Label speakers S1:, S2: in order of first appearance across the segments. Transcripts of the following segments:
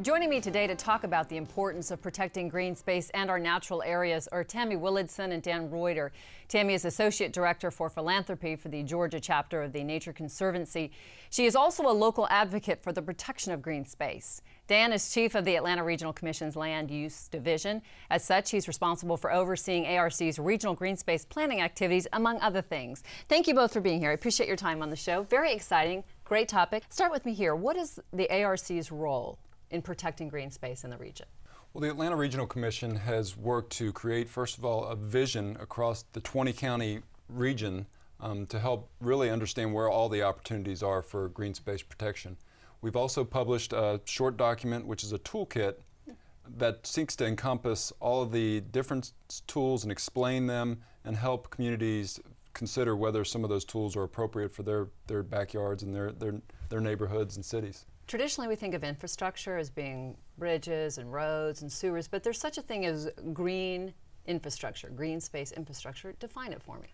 S1: Joining me today to talk about the importance of protecting green space and our natural areas are Tami Willadsen and Dan Reuter. Tami is Associate Director for Philanthropy for the Georgia chapter of the Nature Conservancy. She is also a local advocate for the protection of green space. Dan is Chief of the Atlanta Regional Commission's Land Use Division. As such, he's responsible for overseeing ARC's regional green space planning activities, among other things. Thank you both for being here. I appreciate your time on the show. Very exciting, great topic. Start with me here. What is the ARC's role in protecting green space in the region?
S2: Well, the Atlanta Regional Commission has worked to create, first of all, a vision across the 20-county region to help really understand where all the opportunities are for green space protection. We've also published a short document, which is a toolkit that seeks to encompass all of the different tools and explain them and help communities consider whether some of those tools are appropriate for their backyards and their neighborhoods and cities.
S1: Traditionally, we think of infrastructure as being bridges and roads and sewers, but there's such a thing as green infrastructure, green space infrastructure. Define it for me.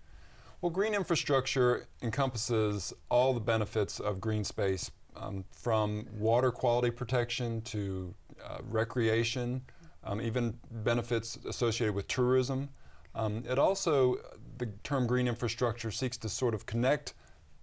S2: Well, green infrastructure encompasses all the benefits of green space, from water quality protection to recreation, even benefits associated with tourism. It also, the term green infrastructure seeks to sort of connect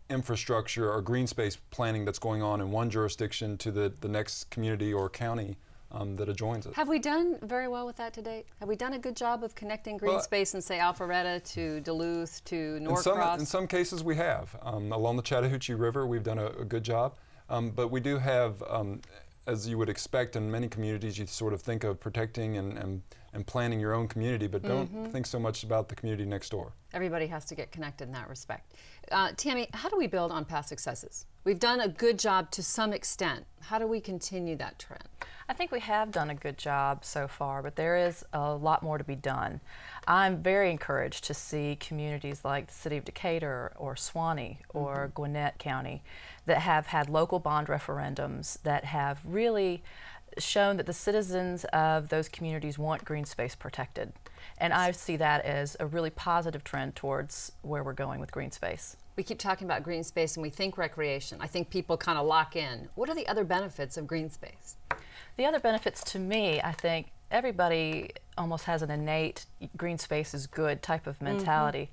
S2: infrastructure or green space planning that's going on in one jurisdiction to the next community or county that adjoins it.
S1: Have we done very well with that to date? Have we done a good job of connecting green space in, say, Alpharetta to Duluth to Norcross?
S2: In some cases we have. Along the Chattahoochee River we've done a good job, but we do have, as you would expect in many communities, you sort of think of protecting and planning your own community, but don't think so much about the community next door.
S1: Everybody has to get connected in that respect. Tami, how do we build on past successes? We've done a good job to some extent. How do we continue that trend?
S3: I think we have done a good job so far, but there is a lot more to be done. I'm very encouraged to see communities like the city of Decatur or Suwanee or Gwinnett County that have had local bond referendums that have really shown that the citizens of those communities want green space protected. And I see that as a really positive trend towards where we're going with green space.
S1: We keep talking about green space and we think recreation. I think people kind of lock in. What are the other benefits of green space?
S3: The other benefits to me, I think everybody almost has an innate green space is good type of mentality.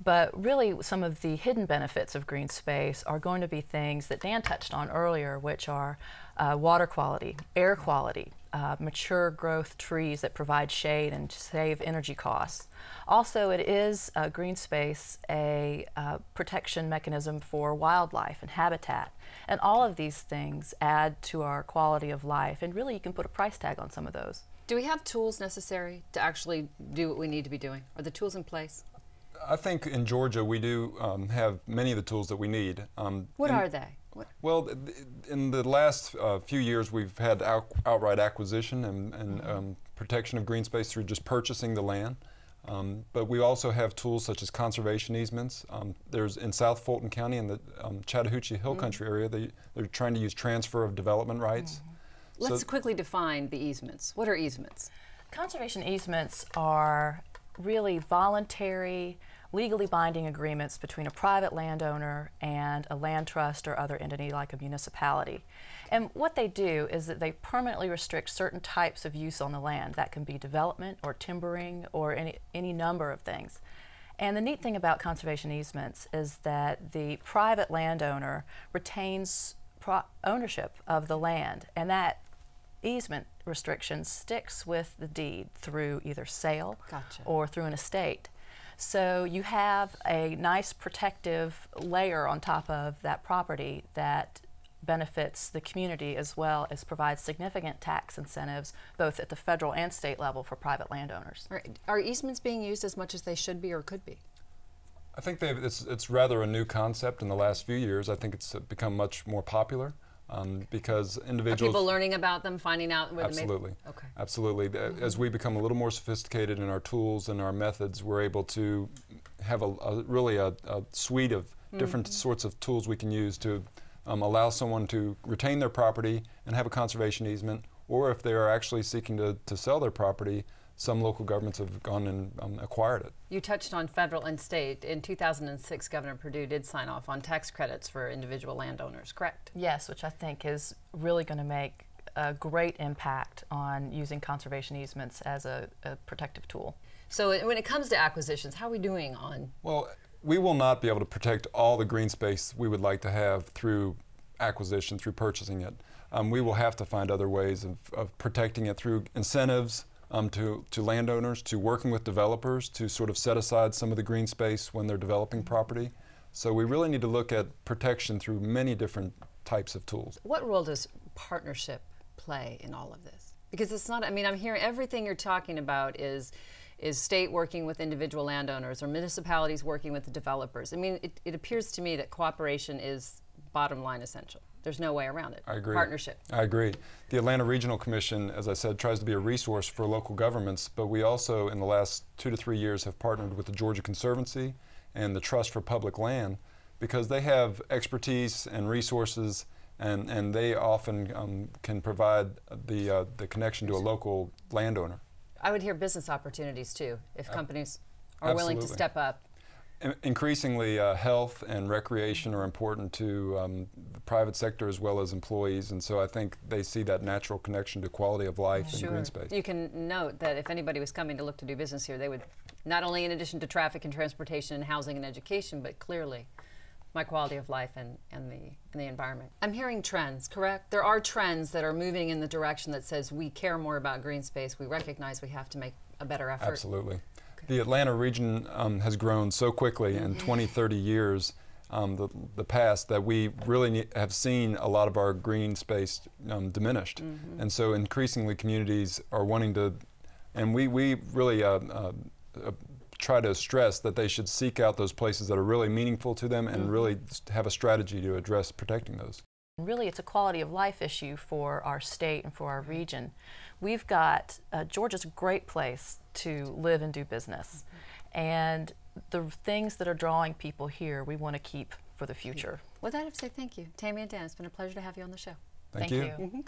S3: But really some of the hidden benefits of green space are going to be things that Dan touched on earlier, which are water quality, air quality, mature growth trees that provide shade and save energy costs. Also, it is green space a protection mechanism for wildlife and habitat. And all of these things add to our quality of life, and really you can put a price tag on some of those.
S1: Do we have tools necessary to actually do what we need to be doing? Are the tools in place?
S2: I think in Georgia we do have many of the tools that we need.
S1: What are they?
S2: Well, in the last few years we've had outright acquisition and protection of green space through just purchasing the land. But we also have tools such as conservation easements. There's in South Fulton County in the Chattahoochee Hill Country area, they're trying to use transfer of development rights.
S1: Let's quickly define the easements. What are easements?
S3: Conservation easements are really voluntary, legally binding agreements between a private landowner and a land trust or other entity like a municipality. And what they do is that they permanently restrict certain types of use on the land. That can be development or timbering or any number of things. And the neat thing about conservation easements is that the private landowner retains ownership of the land, and that easement restriction sticks with the deed through either sale or through an estate. So you have a nice protective layer on top of that property that benefits the community as well as provides significant tax incentives both at the federal and state level for private landowners.
S1: Are easements being used as much as they should be or could be?
S2: I think it's rather a new concept in the last few years. I think it's become much more popular. Because individuals...
S1: Are people learning about them, finding out where
S2: Absolutely.
S1: They okay.
S2: Absolutely. As we become a little more sophisticated in our tools and our methods, we're able to have really a suite of different sorts of tools we can use to allow someone to retain their property and have a conservation easement, or if they are actually seeking to sell their property, some local governments have gone and acquired it.
S1: You touched on federal and state. In 2006, Governor Perdue did sign off on tax credits for individual landowners, correct?
S3: Yes, which I think is really going to make a great impact on using conservation easements as a protective tool.
S1: So when it comes to acquisitions, how are we doing on?
S2: Well, we will not be able to protect all the green space we would like to have through acquisition, through purchasing it. We will have to find other ways of protecting it through incentives to landowners, to working with developers to sort of set aside some of the green space when they're developing property. So we really need to look at protection through many different types of tools.
S1: What role does partnership play in all of this? Because it's not, I mean, I'm hearing everything you're talking about is state working with individual landowners or municipalities working with the developers. I mean, it appears to me that cooperation is bottom line essential. There's no way around it.
S2: I agree.
S1: Partnership.
S2: I agree. The Atlanta Regional Commission, as I said, tries to be a resource for local governments, but we also, in the last 2 to 3 years, have partnered with the Georgia Conservancy and the Trust for Public Land because they have expertise and resources, and they often can provide the connection to a local landowner.
S1: I would hear business opportunities too, if companies are willing to step up.
S2: Increasingly, health and recreation are important to the private sector as well as employees, and so I think they see that natural connection to quality of life and green space.
S1: You can note that if anybody was coming to look to do business here, they would, not only in addition to traffic and transportation and housing and education, but clearly my quality of life and the environment. I'm hearing trends, correct? There are trends that are moving in the direction that says we care more about green space. We recognize we have to make a better effort.
S2: Absolutely. The Atlanta region has grown so quickly in 20, 30 years, the past, that we really have seen a lot of our green space diminished. And so increasingly communities are wanting to, and we really try to stress that they should seek out those places that are really meaningful to them and really have a strategy to address protecting those.
S3: Really, it's a quality of life issue for our state and for our region. We've got, Georgia's a great place to live and do business. And the things that are drawing people here, we want to keep for the future.
S1: With that, I have to say thank you. Tami and Dan, it's been a pleasure to have you on the show.
S2: Thank you.